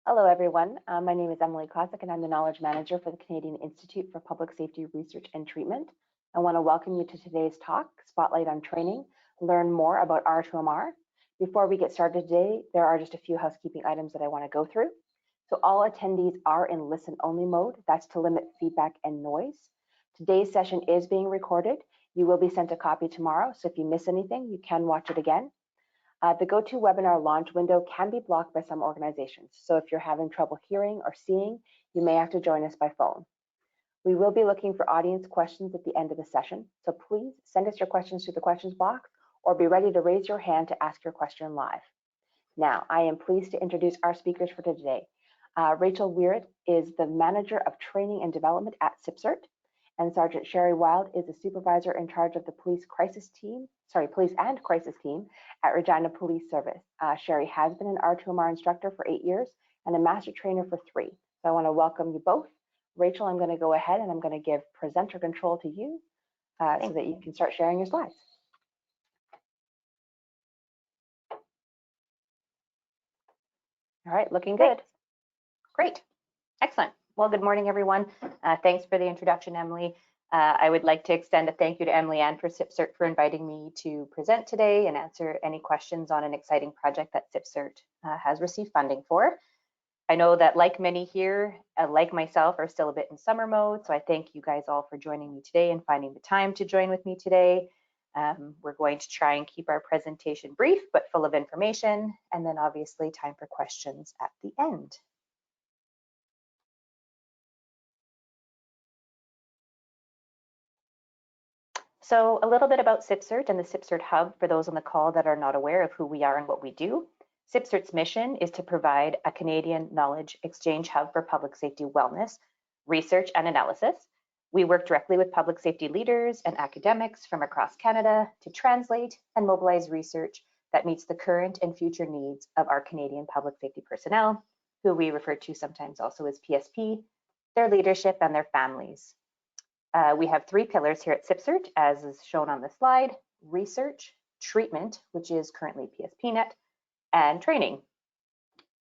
Hello, everyone. My name is Emily Kosick, and I'm the Knowledge Manager for the Canadian Institute for Public Safety Research and Treatment. I want to welcome you to today's talk, Spotlight on Training, learn more about R2MR. Before we get started today, there are just a few housekeeping items that I want to go through. So all attendees are in listen-only mode. That's to limit feedback and noise. Today's session is being recorded. You will be sent a copy tomorrow, so if you miss anything, you can watch it again. The GoToWebinar launch window can be blocked by some organizations. So if you're having trouble hearing or seeing, you may have to join us by phone. We will be looking for audience questions at the end of the session. So please send us your questions to the questions box or be ready to raise your hand to ask your question live. Now, I am pleased to introduce our speakers for today. Rachel Weird is the Manager of Training and Development at CIPSRT, and Sergeant Sherry Wild is the Supervisor in charge of the Police and Crisis Team at Regina Police Service. Sherry has been an R2MR instructor for 8 years and a Master Trainer for 3. So I want to welcome you both. Rachel, I'm going to go ahead and I'm going to give presenter control to you so that you can start sharing your slides. All right, looking good. Great. Excellent. Well, good morning, everyone. Thanks for the introduction, Emily. I would like to extend a thank you to Emily and for CIPSRT for inviting me to present today and answer any questions on an exciting project that CIPSRT has received funding for. I know that like many here, like myself, are still a bit in summer mode, so I thank you guys all for joining me today and finding the time to join with me today. We're going to try and keep our presentation brief but full of information, and then obviously time for questions at the end. So a little bit about CIPSRT and the CIPSRT Hub for those on the call that are not aware of who we are and what we do. CIPSRT's mission is to provide a Canadian knowledge exchange hub for public safety wellness, research and analysis. We work directly with public safety leaders and academics from across Canada to translate and mobilize research that meets the current and future needs of our Canadian public safety personnel, who we refer to sometimes also as PSP, their leadership and their families. We have 3 pillars here at CIPSRT, as is shown on the slide: research, treatment, which is currently PSPNet, and training.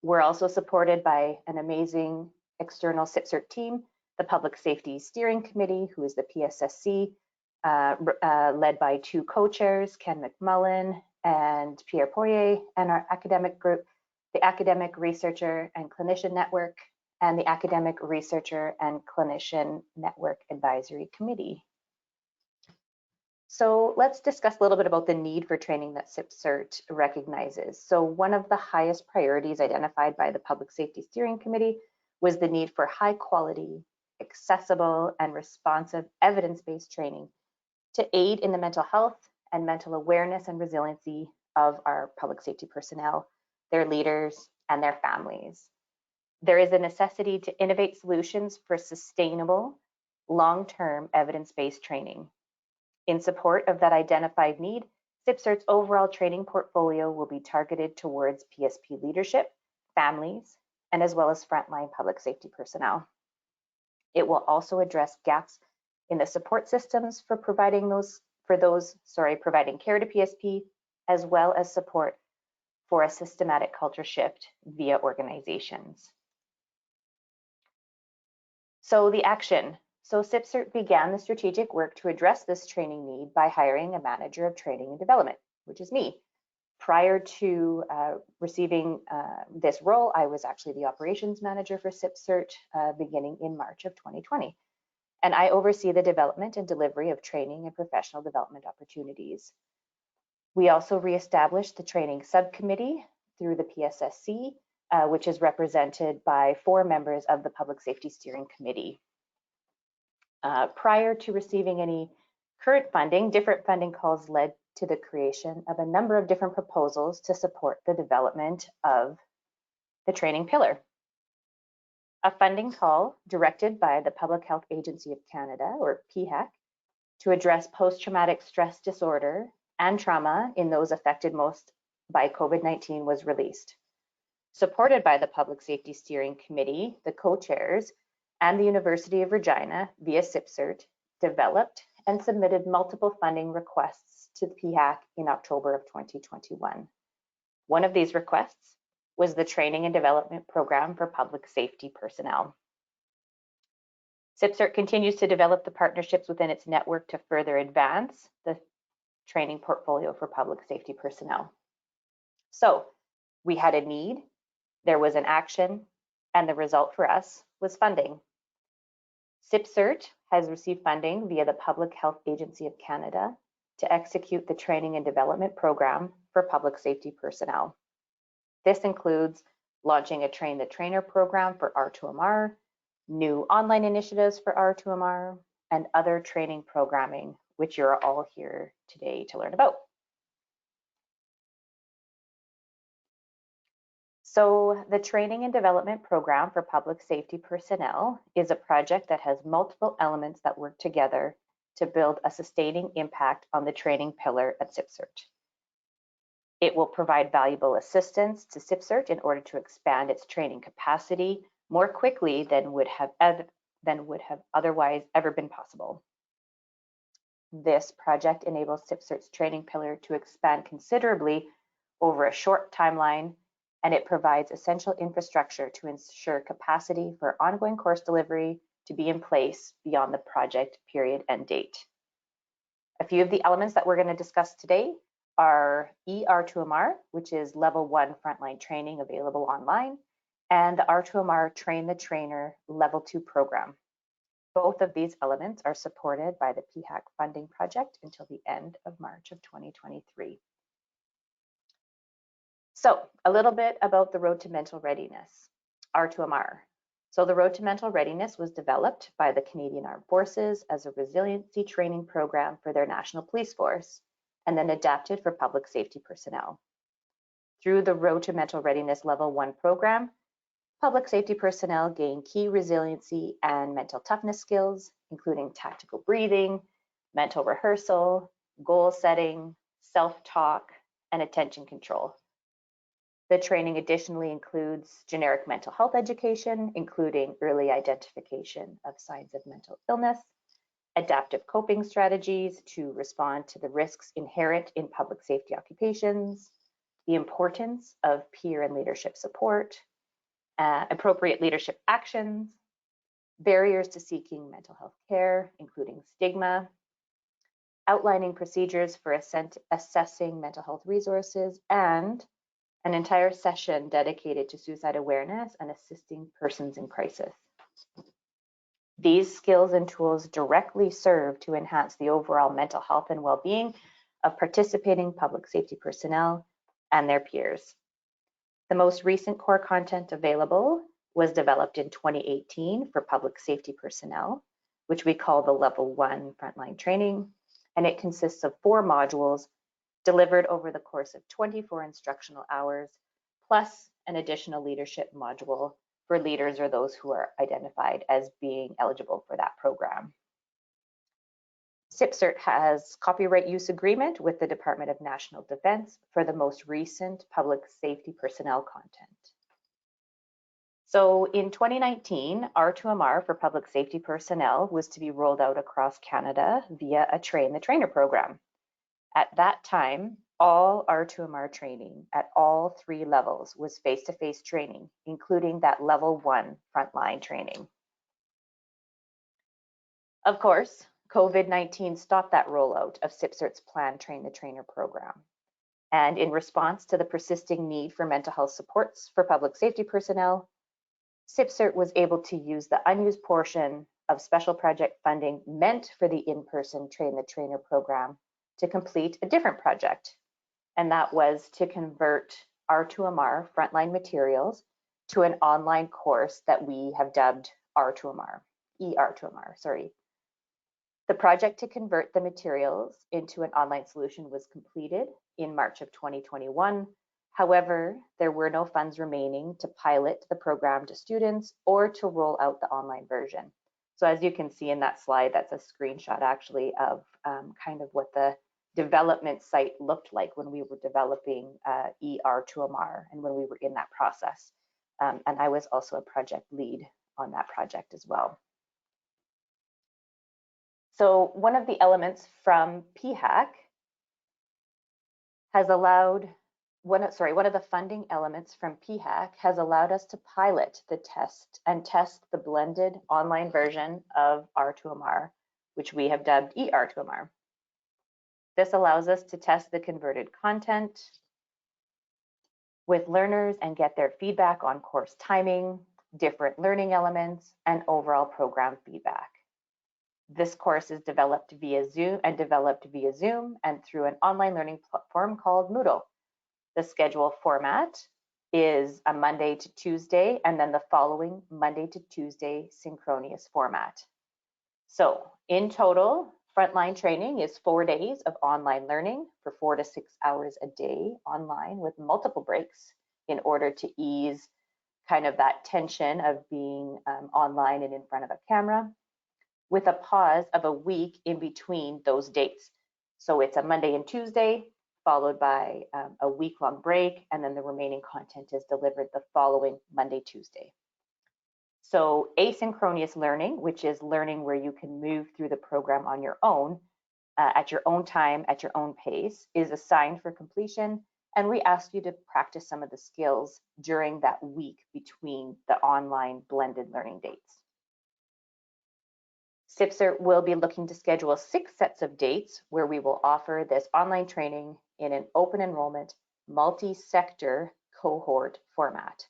We're also supported by an amazing external CIPSRT team, the Public Safety Steering Committee, who is the PSSC, led by 2 co-chairs, Ken McMullen and Pierre Poirier, and our academic group, the Academic Researcher and Clinician Network, and the Academic Researcher and Clinician Network Advisory Committee. So let's discuss a little bit about the need for training that CIPSRT recognizes. So one of the highest priorities identified by the Public Safety Steering Committee was the need for high quality, accessible, and responsive evidence-based training to aid in the mental health and mental awareness and resiliency of our public safety personnel, their leaders, and their families. There is a necessity to innovate solutions for sustainable, long-term evidence-based training. In support of that identified need, CIPSRT's overall training portfolio will be targeted towards PSP leadership, families, and as well as frontline public safety personnel. It will also address gaps in the support systems for providing care to PSP, as well as support for a systematic culture shift via organizations. So the action. So CIPSRT began the strategic work to address this training need by hiring a manager of training and development, which is me. Prior to receiving this role, I was actually the operations manager for CIPSRT beginning in March of 2020. And I oversee the development and delivery of training and professional development opportunities. We also reestablished the training subcommittee through the PSSC, which is represented by 4 members of the Public Safety Steering Committee. Prior to receiving any current funding, different funding calls led to the creation of a number of different proposals to support the development of the training pillar. A funding call directed by the Public Health Agency of Canada, or PHAC, to address post-traumatic stress disorder and trauma in those affected most by COVID-19 was released. Supported by the Public Safety Steering Committee, the co-chairs, and the University of Regina via CIPSRT, developed and submitted multiple funding requests to the PHAC in October of 2021. One of these requests was the Training and Development Program for Public Safety Personnel. CIPSRT continues to develop the partnerships within its network to further advance the training portfolio for public safety personnel. So we had a need, there was an action, and the result for us was funding. CIPSRT has received funding via the Public Health Agency of Canada to execute the Training and Development Program for public safety personnel. This includes launching a Train the Trainer program for R2MR, new online initiatives for R2MR, and other training programming, which you're all here today to learn about. So the Training and Development Program for Public Safety Personnel is a project that has multiple elements that work together to build a sustaining impact on the training pillar at CIPSRT. It will provide valuable assistance to CIPSRT in order to expand its training capacity more quickly than would have otherwise ever been possible. This project enables CIPSRT's training pillar to expand considerably over a short timeline, and it provides essential infrastructure to ensure capacity for ongoing course delivery to be in place beyond the project period and date. A few of the elements that we're going to discuss today are R2MR, which is Level 1 Frontline training available online, and the R2MR Train the Trainer Level 2 program. Both of these elements are supported by the PHAC funding project until the end of March of 2023. So a little bit about the Road to Mental Readiness, R2MR. So the Road to Mental Readiness was developed by the Canadian Armed Forces as a resiliency training program for their National Police Force, and then adapted for public safety personnel. Through the Road to Mental Readiness Level 1 program, public safety personnel gain key resiliency and mental toughness skills, including tactical breathing, mental rehearsal, goal setting, self-talk, and attention control. The training additionally includes generic mental health education, including early identification of signs of mental illness, adaptive coping strategies to respond to the risks inherent in public safety occupations, the importance of peer and leadership support, appropriate leadership actions, barriers to seeking mental health care, including stigma, outlining procedures for assessing mental health resources, and an entire session dedicated to suicide awareness and assisting persons in crisis. These skills and tools directly serve to enhance the overall mental health and well-being of participating public safety personnel and their peers. The most recent core content available was developed in 2018 for public safety personnel, which we call the Level 1 Frontline training, and it consists of 4 modules delivered over the course of 24 instructional hours, plus an additional leadership module for leaders or those who are identified as being eligible for that program. CIPSRT has copyright use agreement with the Department of National Defense for the most recent public safety personnel content. So in 2019, R2MR for public safety personnel was to be rolled out across Canada via a Train the Trainer program. At that time, all R2MR training at all 3 levels was face-to-face training, including that Level 1 Frontline training. Of course, COVID-19 stopped that rollout of CIPSRT's planned Train the Trainer program. And in response to the persisting need for mental health supports for public safety personnel, CIPSRT was able to use the unused portion of special project funding meant for the in-person Train the Trainer program to complete a different project, and that was to convert R2MR Frontline materials to an online course that we have dubbed R2MR, ER2MR, sorry. The project to convert the materials into an online solution was completed in March of 2021. However, there were no funds remaining to pilot the program to students or to roll out the online version. So as you can see in that slide, that's a screenshot actually of kind of what the development site looked like when we were developing ER2MR and when we were in that process. And I was also a project lead on that project as well. So one of the elements from PHAC has allowed one of the funding elements from PHAC has allowed us to pilot the test the blended online version of R2MR, which we have dubbed ER2MR. This allows us to test the converted content with learners and get their feedback on course timing, different learning elements, and overall program feedback. This course is developed via Zoom and through an online learning platform called Moodle. The schedule format is a Monday to Tuesday, and then the following Monday to Tuesday synchronous format. So in total, Frontline training is 4 days of online learning for 4 to 6 hours a day online with multiple breaks in order to ease kind of that tension of being online and in front of a camera, with a pause of a week in between those dates. So it's a Monday and Tuesday, followed by a week-long break, and then the remaining content is delivered the following Monday, Tuesday. So asynchronous learning, which is learning where you can move through the program on your own, at your own time, at your own pace, is assigned for completion, and we ask you to practice some of the skills during that week between the online blended learning dates. CIPSRT will be looking to schedule 6 sets of dates where we will offer this online training in an open enrollment, multi-sector cohort format.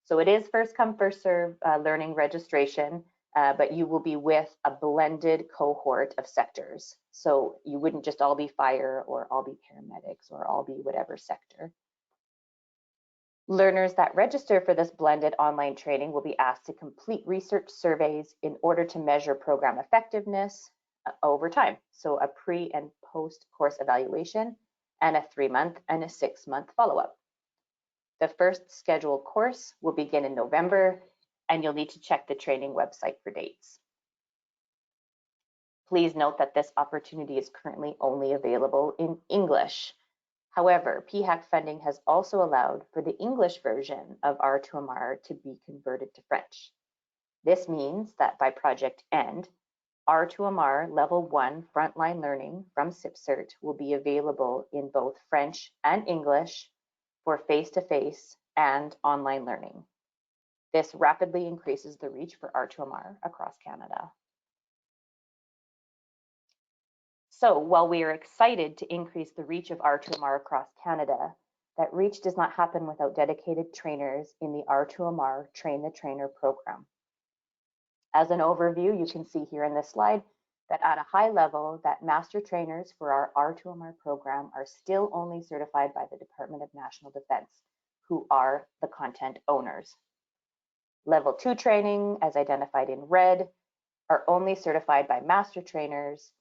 So it is first come, first serve learning registration, but you will be with a blended cohort of sectors. So you wouldn't just all be fire or all be paramedics or all be whatever sector. Learners that register for this blended online training will be asked to complete research surveys in order to measure program effectiveness over time. So a pre and post course evaluation and a 3-month and a 6-month follow-up. The first scheduled course will begin in November, and you'll need to check the training website for dates. Please note that this opportunity is currently only available in English. However, PHAC funding has also allowed for the English version of R2MR to be converted to French. This means that by project end, R2MR Level 1 Frontline Learning from CIPSRT will be available in both French and English for face-to-face and online learning. This rapidly increases the reach for R2MR across Canada. So while we are excited to increase the reach of R2MR across Canada, that reach does not happen without dedicated trainers in the R2MR Train the Trainer program. As an overview, you can see here in this slide that at a high level, that master trainers for our R2MR program are still only certified by the Department of National Defense, who are the content owners. Level 2 training, as identified in red, are only certified by master trainers,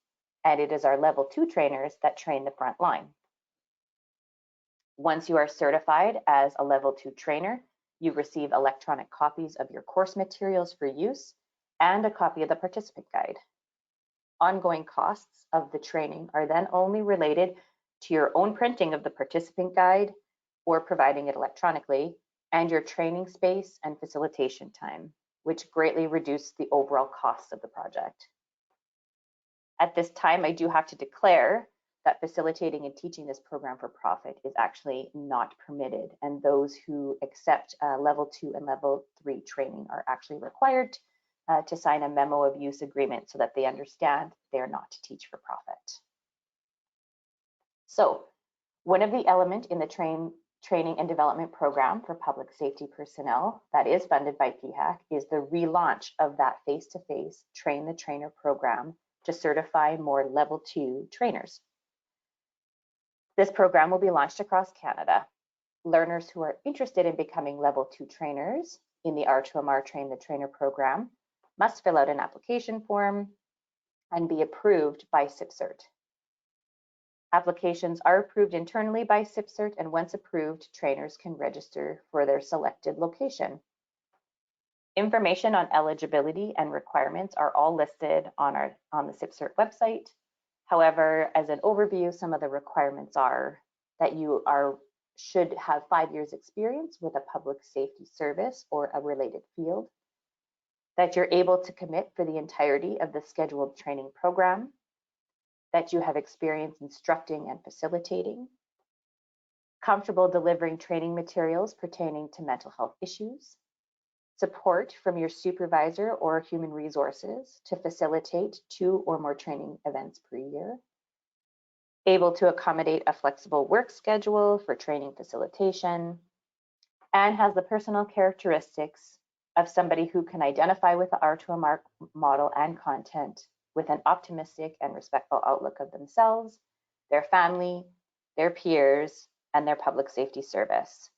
and it is our Level 2 trainers that train the front line. Once you are certified as a Level 2 trainer, you receive electronic copies of your course materials for use and a copy of the participant guide. Ongoing costs of the training are then only related to your own printing of the participant guide or providing it electronically, and your training space and facilitation time, which greatly reduce the overall costs of the project. At this time, I do have to declare that facilitating and teaching this program for profit is actually not permitted, and those who accept Level 2 and Level 3 training are actually required to sign a memo of use agreement so that they understand they are not to teach for profit. So one of the elements in the training and development program for public safety personnel that is funded by PHAC is the relaunch of that face-to-face Train the Trainer program to certify more Level 2 trainers. This program will be launched across Canada. Learners who are interested in becoming Level 2 trainers in the R2MR Train the Trainer program must fill out an application form and be approved by CIPSRT. Applications are approved internally by CIPSRT, and once approved, trainers can register for their selected location. Information on eligibility and requirements are all listed on the CIPSRT website. However, as an overview, some of the requirements are that you should have 5 years experience with a public safety service or a related field, that you're able to commit for the entirety of the scheduled training program, that you have experience instructing and facilitating, comfortable delivering training materials pertaining to mental health issues, support from your supervisor or human resources to facilitate 2 or more training events per year, able to accommodate a flexible work schedule for training facilitation, and has the personal characteristics of somebody who can identify with the R2MR model and content with an optimistic and respectful outlook of themselves, their family, their peers, and their public safety service.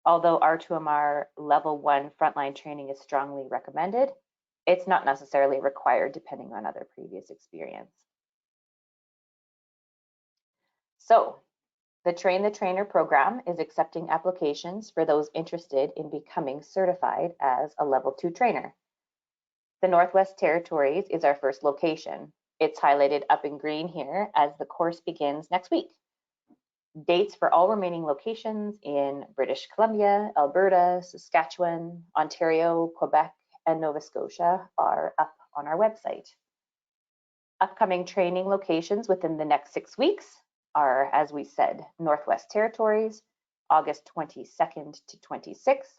Although R2MR Level 1 frontline training is strongly recommended, it's not necessarily required depending on other previous experience. So, the Train the Trainer program is accepting applications for those interested in becoming certified as a Level 2 trainer. The Northwest Territories is our first location. It's highlighted up in green here as the course begins next week. Dates for all remaining locations in British Columbia, Alberta, Saskatchewan, Ontario, Quebec, and Nova Scotia are up on our website. Upcoming training locations within the next 6 weeks are, as we said, Northwest Territories, August 22nd to 26th.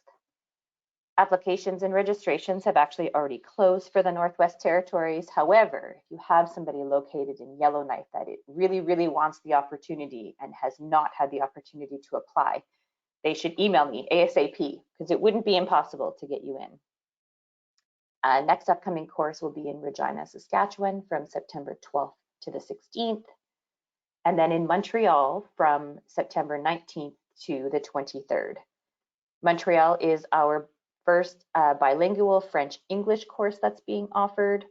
Applications and registrations have actually already closed for the Northwest Territories. However, if you have somebody located in Yellowknife that it really wants the opportunity and has not had the opportunity to apply, they should email me ASAP because it wouldn't be impossible to get you in. Next upcoming course will be in Regina, Saskatchewan from September 12th to the 16th. And then in Montreal from September 19th to the 23rd. Montreal is our first bilingual French-English course that's being offered.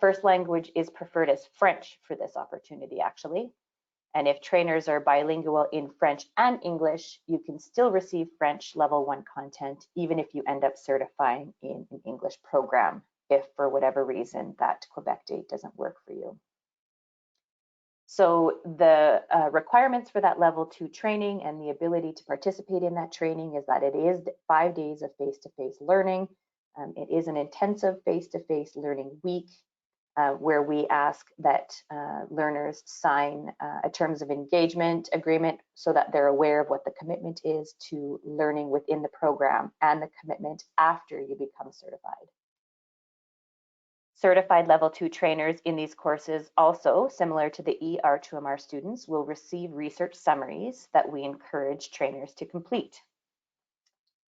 First language is preferred as French for this opportunity, actually. And if trainers are bilingual in French and English, you can still receive French Level 1 content, even if you end up certifying in an English program, if for whatever reason that Quebec date doesn't work for you. So the requirements for that Level 2 training and the ability to participate in that training is that it is 5 days of face-to-face learning. It is an intensive face-to-face learning week where we ask that learners sign a terms of engagement agreement so that they're aware of what the commitment is to learning within the program and the commitment after you become certified. Certified Level 2 trainers in these courses also, similar to the R2MR students, will receive research summaries that we encourage trainers to complete.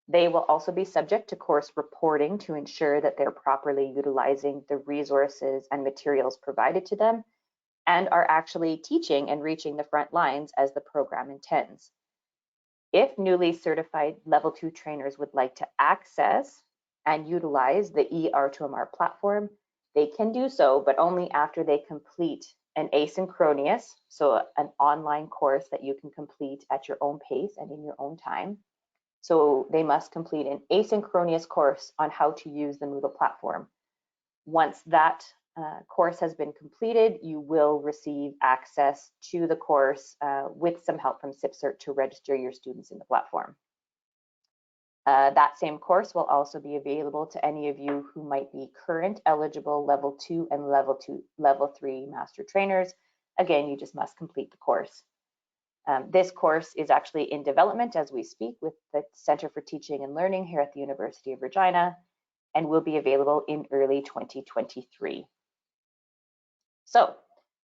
They will also be subject to course reporting to ensure that they're properly utilizing the resources and materials provided to them and are actually teaching and reaching the front lines as the program intends. If newly certified Level 2 trainers would like to access and utilize the R2MR platform, they can do so, but only after they complete an asynchronous, so an online course that you can complete at your own pace and in your own time. So they must complete an asynchronous course on how to use the Moodle platform. Once that course has been completed, you will receive access to the course with some help from CIPSRT to register your students in the platform. That same course will also be available to any of you who might be current eligible Level 2 and Level 3 master trainers. Again, you just must complete the course. This course is actually in development as we speak with the Center for Teaching and Learning here at the University of Regina and will be available in early 2023. So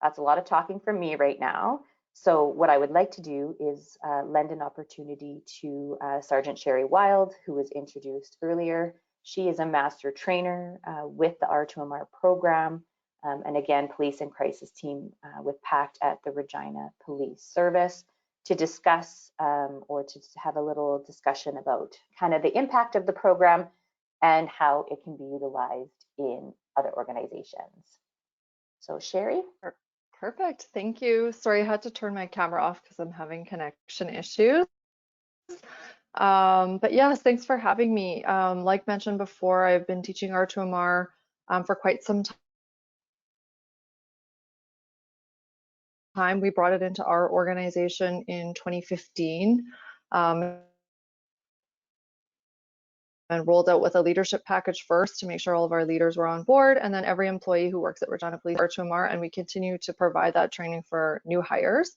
that's a lot of talking from me right now. So what I would like to do is lend an opportunity to Sergeant Sherry Wild, who was introduced earlier. She is a master trainer with the R2MR program, and again, police and crisis team with PHAC at the Regina Police Service to discuss or to have a little discussion about kind of the impact of the program and how it can be utilized in other organizations. So Sherry? Perfect, thank you. Sorry, I had to turn my camera off because I'm having connection issues. But yes, thanks for having me. Like mentioned before, I've been teaching R2MR for quite some time. We brought it into our organization in 2015 and rolled out with a leadership package first to make sure all of our leaders were on board, and then every employee who works at Regina Police R2MR, and we continue to provide that training for new hires.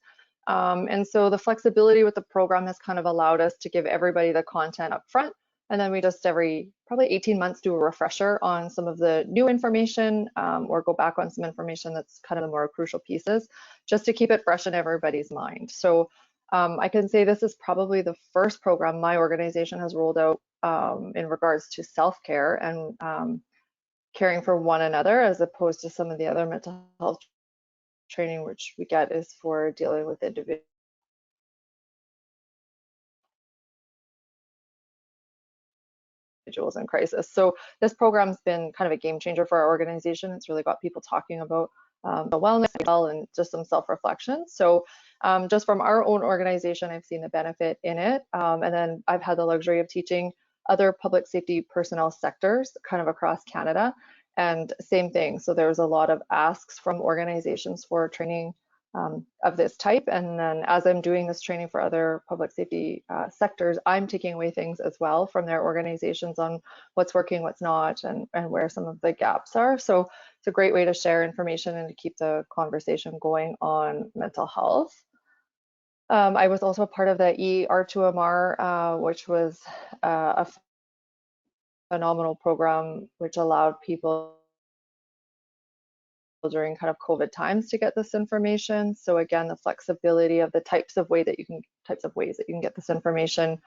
And so the flexibility with the program has kind of allowed us to give everybody the content up front. And then we just every probably 18 months do a refresher on some of the new information or go back on some information that's kind of the more crucial pieces, just to keep it fresh in everybody's mind. So I can say this is probably the first program my organization has rolled out in regards to self-care and caring for one another, as opposed to some of the other mental health training which we get is for dealing with individuals in crisis. So this program's been kind of a game changer for our organization. It's really got people talking about the wellness and just some self-reflection. So just from our own organization, I've seen the benefit in it. And then I've had the luxury of teaching other public safety personnel sectors kind of across Canada. And same thing. So there's a lot of asks from organizations for training of this type. And then as I'm doing this training for other public safety sectors, I'm taking away things as well from their organizations on what's working, what's not, and where some of the gaps are. So it's a great way to share information and to keep the conversation going on mental health. I was also a part of the R2MR, which was a phenomenal program which allowed people during kind of COVID times to get this information. So again, the flexibility of the types of ways that you can get this information.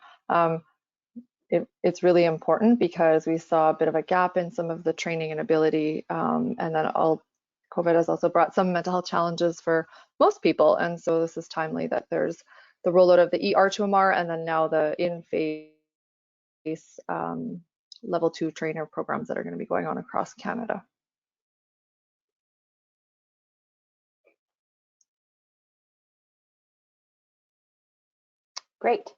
It's really important because we saw a bit of a gap in some of the training and ability, and then COVID has also brought some mental health challenges for most people. And so this is timely that there's the rollout of the R2MR and then now the in-phase level 2 trainer programs that are going to be going on across Canada. Great.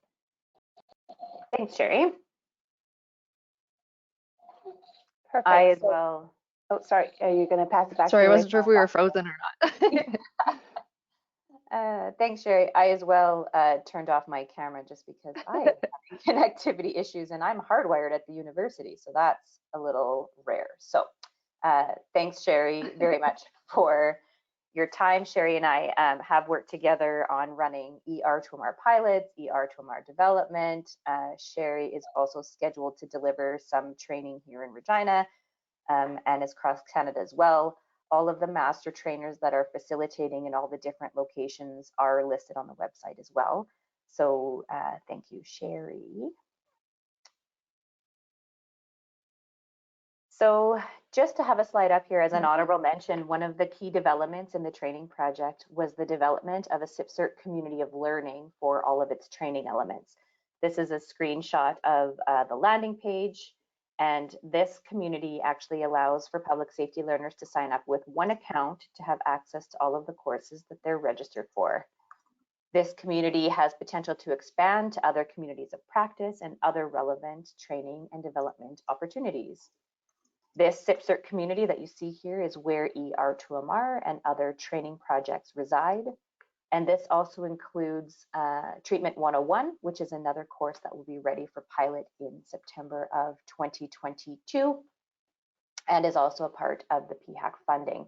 Thanks, Sherry. Perfect. I as well. Oh, sorry. Are you going to pass it back? Sorry, I wasn't sure if we were frozen or not. Thanks, Sherry. I as well turned off my camera just because I am having connectivity issues and I'm hardwired at the university, so that's a little rare. So thanks, Sherry, very much for your time. Sherry and I have worked together on running R2MR pilots, R2MR development. Sherry is also scheduled to deliver some training here in Regina and is across Canada as well. All of the master trainers that are facilitating in all the different locations are listed on the website as well. So thank you, Sherry. So just to have a slide up here as an honorable mention, one of the key developments in the training project was the development of a CIPSRT community of learning for all of its training elements. This is a screenshot of the landing page, and this community actually allows for public safety learners to sign up with one account to have access to all of the courses that they're registered for. This community has potential to expand to other communities of practice and other relevant training and development opportunities. This CIPSRT community that you see here is where R2MR and other training projects reside. And this also includes Treatment 101, which is another course that will be ready for pilot in September of 2022 and is also a part of the PHAC funding.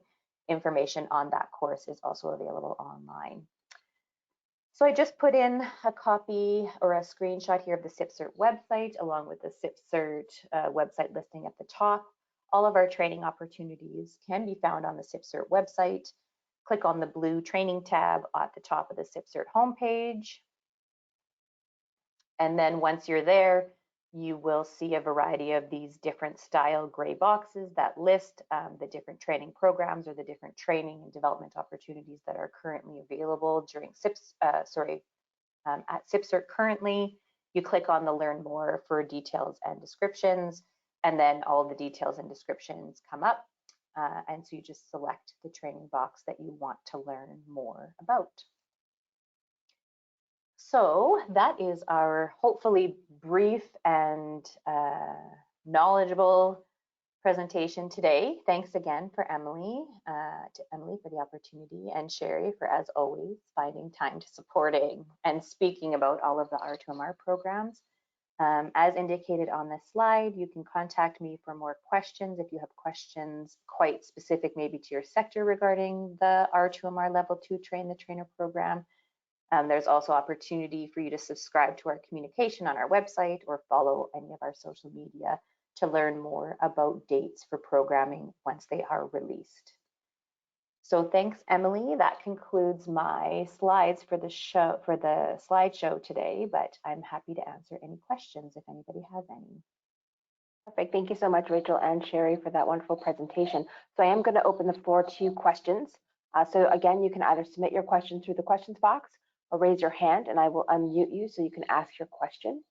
Information on that course is also available online. So I just put in a copy or a screenshot here of the CIPSRT website along with the CIPSRT website listing at the top. All of our training opportunities can be found on the CIPSRT website. Click on the blue training tab at the top of the CIPSRT homepage. And then once you're there, you will see a variety of these different style gray boxes that list the different training programs or the different training and development opportunities that are currently available during at CIPSRT currently. You click on the Learn More for details and descriptions, and then all the details and descriptions come up. And so you just select the training box that you want to learn more about. So that is our hopefully brief and knowledgeable presentation today. Thanks again to Emily for the opportunity, and Sherry for, as always, finding time to supporting and speaking about all of the R2MR programs. As indicated on this slide, you can contact me for more questions if you have questions quite specific maybe to your sector regarding the R2MR Level 2 Train the Trainer program. There's also opportunity for you to subscribe to our communication on our website or follow any of our social media to learn more about dates for programming once they are released. So thanks, Emily. That concludes my slides for the show, for the slideshow today, but I'm happy to answer any questions if anybody has any. Perfect. Thank you so much, Rachel and Sherry, for that wonderful presentation. So I am going to open the floor to questions. So again, you can either submit your question through the questions box or raise your hand and I will unmute you so you can ask your question.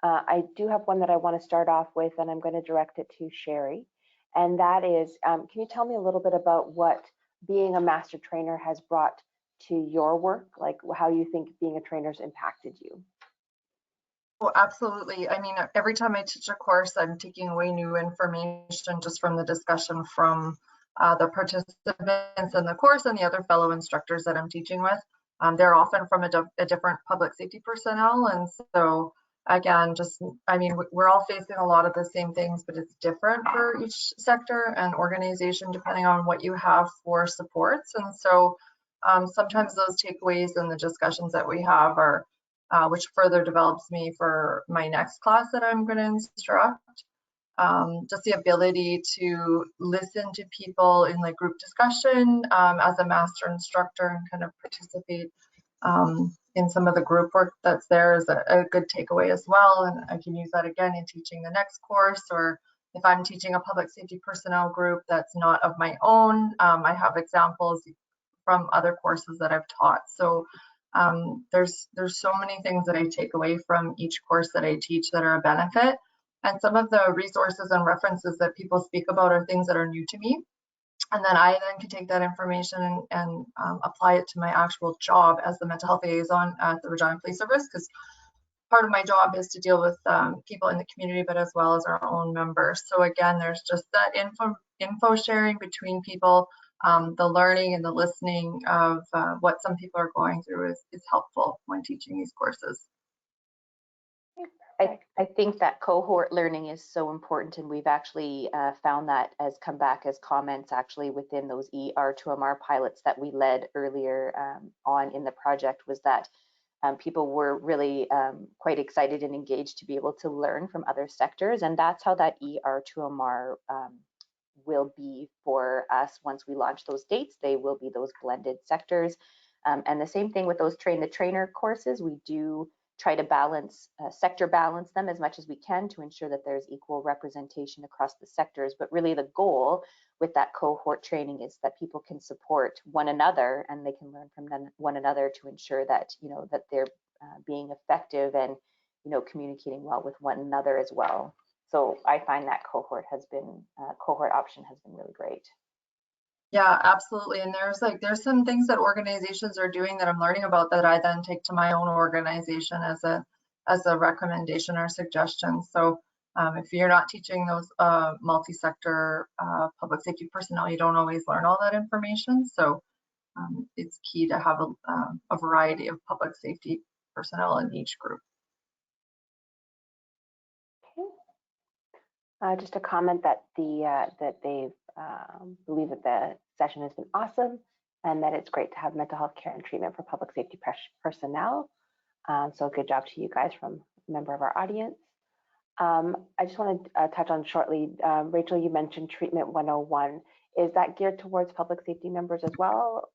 I do have one that I want to start off with, and I'm going to direct it to Sherry. And that is, can you tell me a little bit about what being a master trainer has brought to your work, like how you think being a trainer has impacted you? Well, absolutely. I mean, every time I teach a course, I'm taking away new information just from the discussion from the participants in the course and the other fellow instructors that I'm teaching with. They're often from a different public safety personnel. And so again, I mean, we're all facing a lot of the same things, but it's different for each sector and organization depending on what you have for supports. And so sometimes those takeaways and the discussions that we have are which further develops me for my next class that I'm going to instruct. Just the ability to listen to people in the group discussion as a master instructor and kind of participate in some of the group work that's there is a good takeaway as well. And I can use that again in teaching the next course, or if I'm teaching a public safety personnel group that's not of my own, I have examples from other courses that I've taught. So there's so many things that I take away from each course that I teach that are a benefit. And some of the resources and references that people speak about are things that are new to me. And then I then can take that information and apply it to my actual job as the mental health liaison at the Regina Police Service, because part of my job is to deal with people in the community, but as well as our own members. So again, there's just that info sharing between people. The learning and the listening of what some people are going through is helpful when teaching these courses. I think that cohort learning is so important, and we've actually found that has come back as comments actually within those R2MR pilots that we led earlier on in the project, was that people were really quite excited and engaged to be able to learn from other sectors, and that's how that R2MR will be for us once we launch those dates. They will be those blended sectors. And the same thing with those train the trainer courses. We do try to balance, sector balance them as much as we can to ensure that there's equal representation across the sectors. But really the goal with that cohort training is that people can support one another and they can learn from one another to ensure that, you know, that they're being effective and, you know, communicating well with one another as well. So I find that cohort option has been really great. Yeah, absolutely. And there's some things that organizations are doing that I'm learning about that I then take to my own organization as a recommendation or suggestion. So if you're not teaching those multi-sector public safety personnel, you don't always learn all that information. So it's key to have a variety of public safety personnel in each group. Just a comment that that they believe that the session has been awesome and that it's great to have mental health care and treatment for public safety personnel. So good job to you guys from a member of our audience. I just want to touch on shortly, Rachel, you mentioned Treatment 101. Is that geared towards public safety members as well?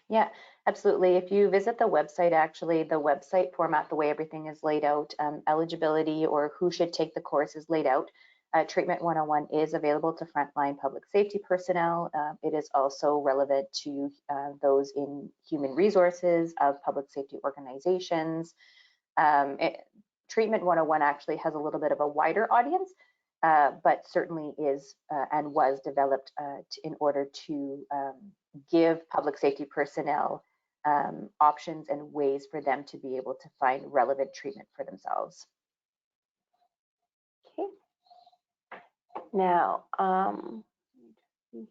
Yeah, absolutely. If you visit the website, actually, the website format, the way everything is laid out, eligibility or who should take the course is laid out. Treatment 101 is available to frontline public safety personnel. It is also relevant to those in human resources of public safety organizations. Treatment 101 actually has a little bit of a wider audience, but certainly is and was developed in order to give public safety personnel options and ways for them to be able to find relevant treatment for themselves. Okay. Now,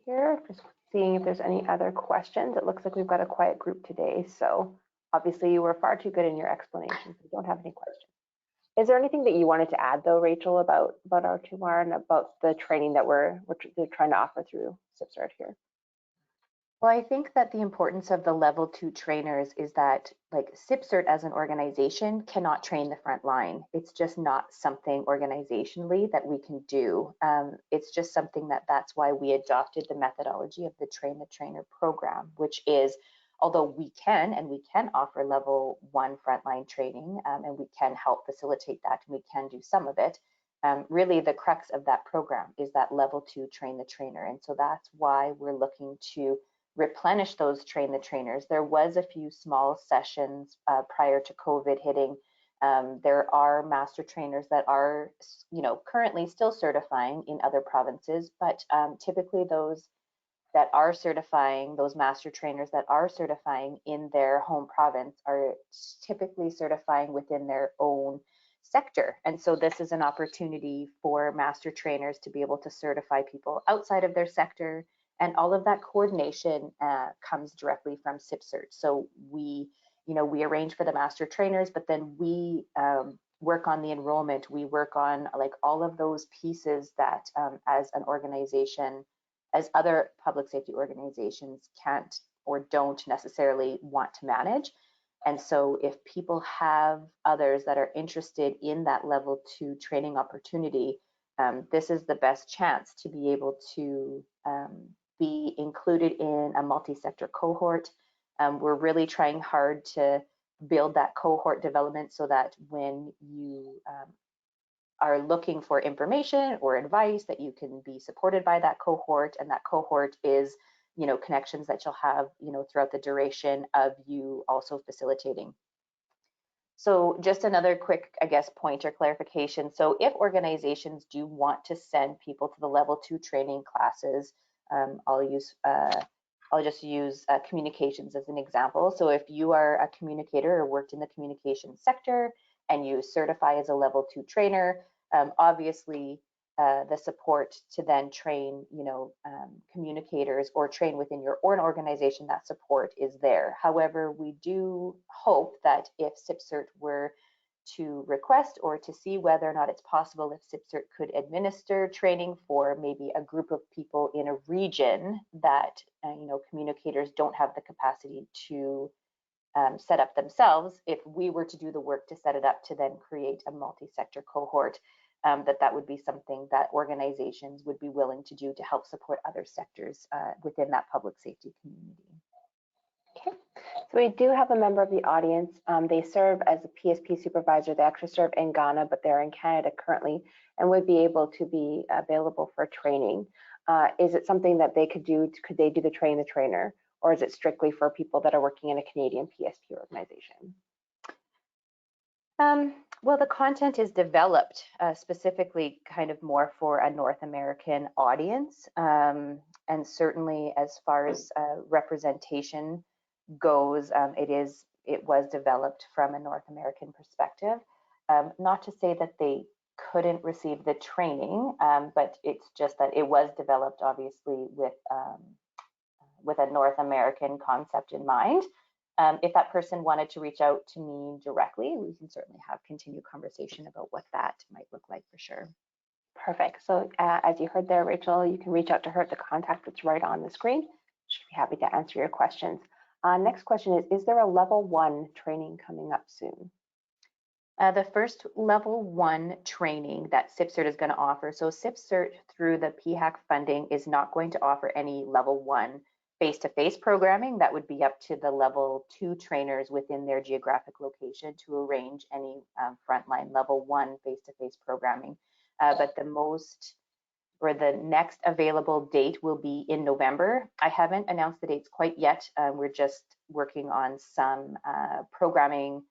here, just seeing if there's any other questions. It looks like we've got a quiet group today, so obviously you were far too good in your explanations. We don't have any questions. Is there anything that you wanted to add, though, Rachel, about R2MR and about the training that they're trying to offer through CIPSRT here? Well, I think that the importance of the level 2 trainers is that like CIPSRT as an organization cannot train the front line. It's just not something organizationally that we can do. It's just something that's why we adopted the methodology of the Train the Trainer program, which is, although we can offer level 1 frontline training, and we can help facilitate that, and we can do some of it. Really the crux of that program is that level 2 Train the Trainer. And so that's why we're looking to replenish those Train the Trainers. There was a few small sessions prior to COVID hitting. There are master trainers that are, currently still certifying in other provinces, but typically those that are certifying, those master trainers that are certifying in their home province are typically certifying within their own sector. And so this is an opportunity for master trainers to be able to certify people outside of their sector. And all of that coordination comes directly from CIPSRT. So we arrange for the master trainers, but then we work on the enrollment. We work on like all of those pieces that as an organization, as other public safety organizations can't or don't necessarily want to manage. And so if people have others that are interested in that level 2 training opportunity, this is the best chance to be able to be included in a multi-sector cohort. We're really trying hard to build that cohort development so that when you are looking for information or advice, that you can be supported by that cohort, and that cohort is connections that you'll have throughout the duration of you also facilitating. So just another quick, I guess, point or clarification. So if organizations do want to send people to the level 2 training classes, I'll just use communications as an example. So if you are a communicator or worked in the communications sector and you certify as a level 2 trainer, obviously the support to then train, communicators or train within your own organization, that support is there. However, we do hope that if CIPSRT were to request or to see whether or not it's possible, if CIPSRT could administer training for maybe a group of people in a region that communicators don't have the capacity to set up themselves, if we were to do the work to set it up to then create a multi-sector cohort, that would be something that organizations would be willing to do to help support other sectors within that public safety community. Okay, so we do have a member of the audience. They serve as a PSP supervisor. They actually serve in Ghana, but they're in Canada currently and would be able to be available for training. Is it something that they could do? Could they do the train the trainer, or is it strictly for people that are working in a Canadian PSP organization? Well, the content is developed specifically kind of more for a North American audience. And certainly as far as representation goes, it was developed from a North American perspective. Not to say that they couldn't receive the training, but it's just that it was developed obviously with a North American concept in mind. If that person wanted to reach out to me directly, we can certainly have continued conversation about what that might look like for sure. Perfect. So as you heard there, Rachel, you can reach out to her at the contact that's right on the screen. She'll be happy to answer your questions. Next question is there a level 1 training coming up soon? The first level 1 training that CIPSRT is going to offer. So CIPSRT through the PHAC funding is not going to offer any level 1 face-to-face programming. That would be up to the level 2 trainers within their geographic location to arrange any frontline level 1 face-to-face programming. But the next available date will be in November. I haven't announced the dates quite yet. We're just working on some programming,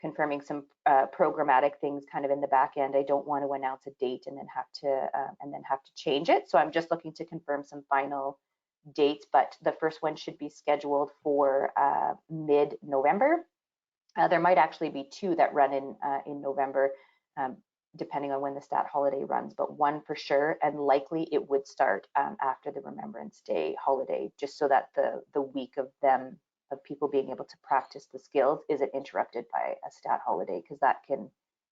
confirming some programmatic things kind of in the back end. I don't want to announce a date and then have to change it. So I'm just looking to confirm some final dates, but the first one should be scheduled for mid-November. There might actually be 2 that run in November, depending on when the stat holiday runs, but 1 for sure, and likely it would start after the Remembrance Day holiday, just so that the week of people being able to practice the skills isn't interrupted by a stat holiday, because that can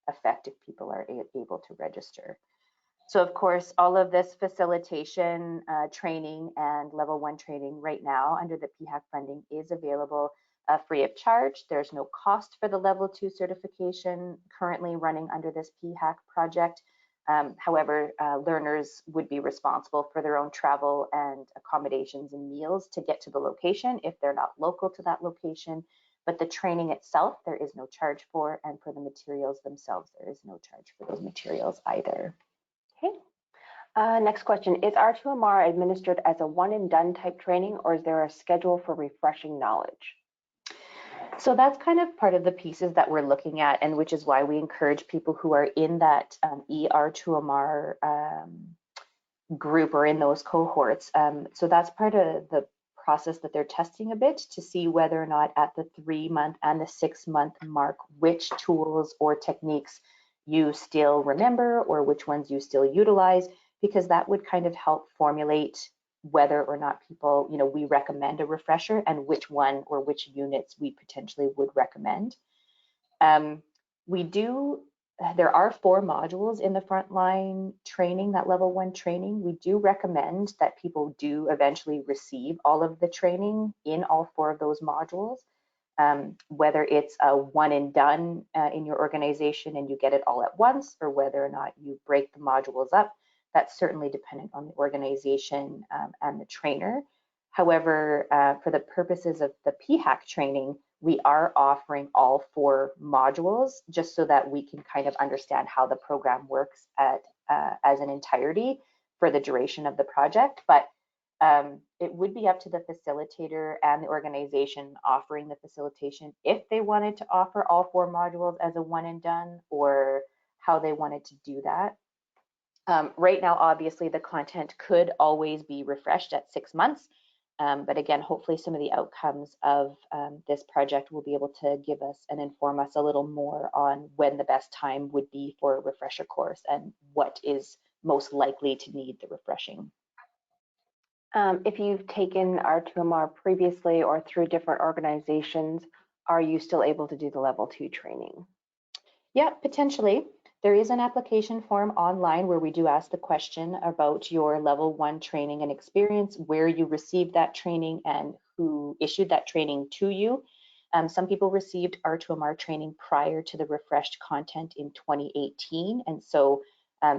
affect if people are able to register. So of course, all of this facilitation training and level 1 training right now under the PHAC funding is available free of charge. There's no cost for the level 2 certification currently running under this PHAC project. However, learners would be responsible for their own travel and accommodations and meals to get to the location if they're not local to that location. But the training itself, there is no charge for, and for the materials themselves, there is no charge for those materials either. Okay. Next question, is R2MR administered as a one and done type training, or is there a schedule for refreshing knowledge? So that's kind of part of the pieces that we're looking at, and which is why we encourage people who are in that R2MR group or in those cohorts. So that's part of the process that they're testing a bit to see whether or not at the 3-month and the 6-month mark, which tools or techniques you still remember or which ones you still utilize, because that would kind of help formulate whether or not people, we recommend a refresher and which one or which units we potentially would recommend. There are 4 modules in the Frontline training, that level 1 training. We do recommend that people do eventually receive all of the training in all 4 of those modules, whether it's a one and done in your organization and you get it all at once, or whether or not you break the modules up. That's certainly dependent on the organization and the trainer. However, for the purposes of the PHAC training, we are offering all 4 modules just so that we can kind of understand how the program works as an entirety for the duration of the project. But it would be up to the facilitator and the organization offering the facilitation if they wanted to offer all 4 modules as a one and done, or how they wanted to do that. Right now, obviously, the content could always be refreshed at 6 months. But again, hopefully some of the outcomes of this project will be able to give us and inform us a little more on when the best time would be for a refresher course and what is most likely to need the refreshing. If you've taken R2MR previously or through different organizations, are you still able to do the level 2 training? Yeah, potentially. There is an application form online where we do ask the question about your level 1 training and experience, where you received that training and who issued that training to you. Some people received R2MR training prior to the refreshed content in 2018. And so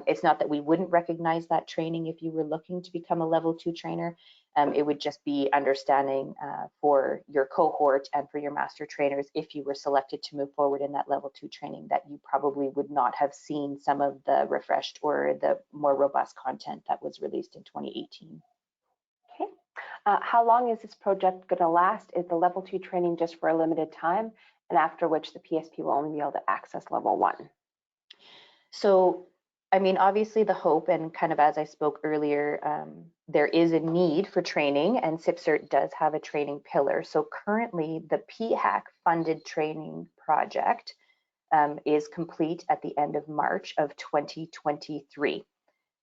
it's not that we wouldn't recognize that training if you were looking to become a level 2 trainer. It would just be understanding for your cohort and for your master trainers, if you were selected to move forward in that level 2 training, that you probably would not have seen some of the refreshed or the more robust content that was released in 2018. Okay. How long is this project going to last? Is the level 2 training just for a limited time, and after which the PSP will only be able to access level 1? So, I mean, obviously the hope, and kind of as I spoke earlier, there is a need for training, and CIPSRT does have a training pillar. So currently the PHAC funded training project is complete at the end of March of 2023.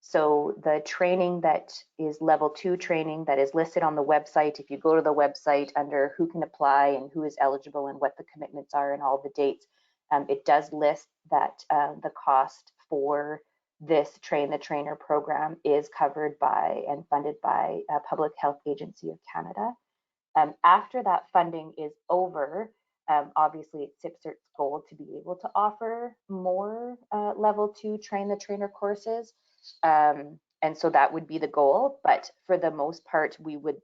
So the training that is level 2 training that is listed on the website, if you go to the website under who can apply and who is eligible and what the commitments are and all the dates, it does list that the cost for this Train the Trainer program is covered by and funded by Public Health Agency of Canada. After that funding is over, obviously it's CIPSRT's goal to be able to offer more level 2 Train the Trainer courses. And so that would be the goal. But for the most part, we would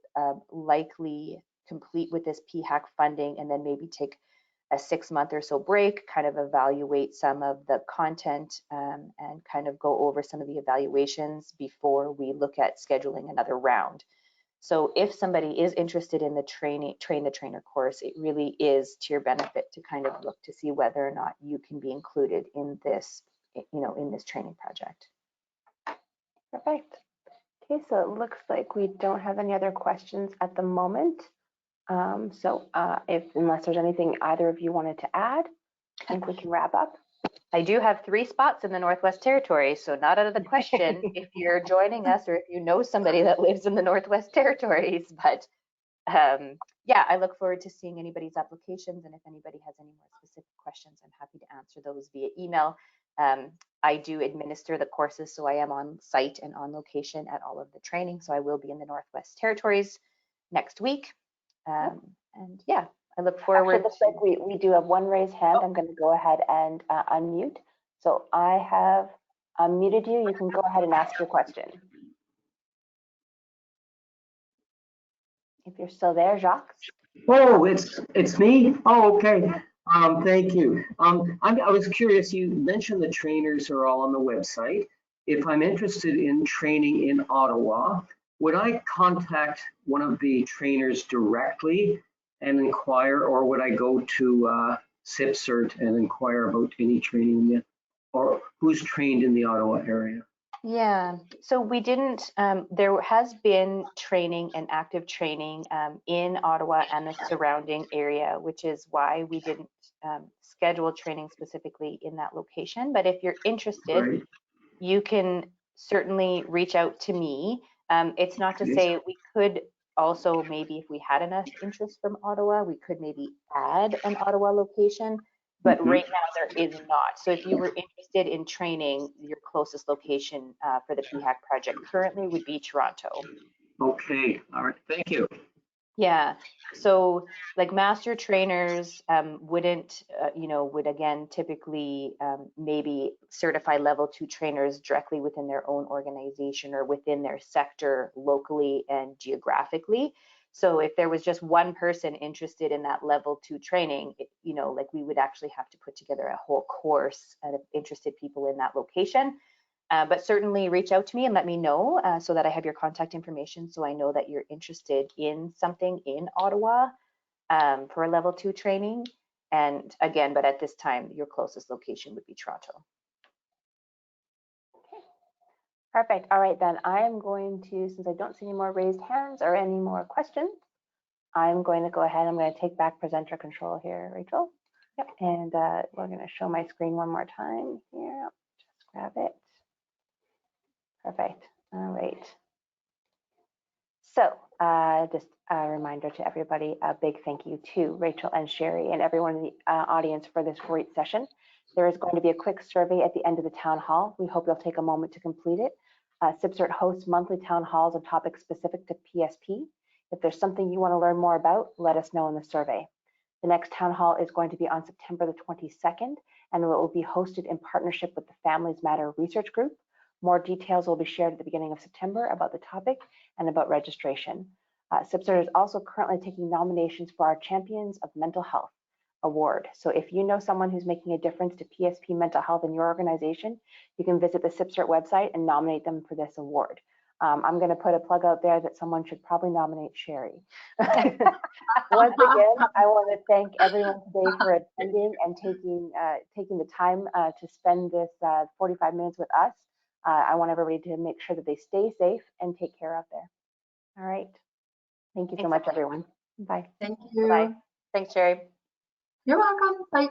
likely complete with this PHAC funding and then maybe take a 6-month or so break, kind of evaluate some of the content and kind of go over some of the evaluations before we look at scheduling another round. So if somebody is interested in the Train the Trainer course, it really is to your benefit to kind of look to see whether or not you can be included in this, in this training project. Perfect. Okay, so it looks like we don't have any other questions at the moment. Unless there's anything either of you wanted to add, I think we can wrap up. I do have 3 spots in the Northwest Territories, so not out of the question if you're joining us or if you know somebody that lives in the Northwest Territories. But yeah, I look forward to seeing anybody's applications, and if anybody has any more specific questions, I'm happy to answer those via email. I do administer the courses, so I am on site and on location at all of the training. So I will be in the Northwest Territories next week. And yeah, I look forward. Actually, it looks like we do have one raised hand. I'm going to go ahead and unmute. So I have unmuted you. You can go ahead and ask your question. If you're still there, Jacques. Oh, it's me? Oh, okay. Thank you. I was curious, you mentioned the trainers are all on the website. If I'm interested in training in Ottawa, would I contact one of the trainers directly and inquire, or would I go to CIPSRT and inquire about any training, or who's trained in the Ottawa area? Yeah, so we didn't, there has been training and active training in Ottawa and the surrounding area, which is why we didn't schedule training specifically in that location. But if you're interested, Right. you can certainly reach out to me. It's not to say we could also, maybe if we had enough interest from Ottawa, we could maybe add an Ottawa location. But right now there is not. So if you were interested in training, your closest location for the PHAC project currently would be Toronto. Okay, all right, thank you. Yeah, so like master trainers wouldn't, would again typically maybe certify level 2 trainers directly within their own organization or within their sector locally and geographically. So if there was just one person interested in that level 2 training, like we would actually have to put together a whole course of interested people in that location. But certainly reach out to me and let me know so that I have your contact information, so I know that you're interested in something in Ottawa for a level 2 training. And again, but at this time, your closest location would be Toronto. Okay, perfect. All right, then I am going to, since I don't see any more raised hands or any more questions, I'm going to go ahead. I'm going to take back presenter control here, Rachel. Yep. And we're going to show my screen one more time here. Just grab it. Perfect. All right. So just a reminder to everybody, a big thank you to Rachel and Sherry and everyone in the audience for this great session. There is going to be a quick survey at the end of the town hall. We hope you'll take a moment to complete it. CIPSRT hosts monthly town halls on topics specific to PSP. If there's something you want to learn more about, let us know in the survey. The next town hall is going to be on September the 22nd, and it will be hosted in partnership with the Families Matter Research Group. More details will be shared at the beginning of September about the topic and about registration. CIPSRT is also currently taking nominations for our Champions of Mental Health Award. So if you know someone who's making a difference to PSP mental health in your organization, you can visit the CIPSRT website and nominate them for this award. I'm going to put a plug out there that someone should probably nominate Sherry. Once again, I want to thank everyone today for attending and taking the time to spend this 45 minutes with us. I want everybody to make sure that they stay safe and take care out there. All right. Thank you so much, everyone. Bye. Thank you. Bye. Thanks, Sherry. You're welcome. Bye.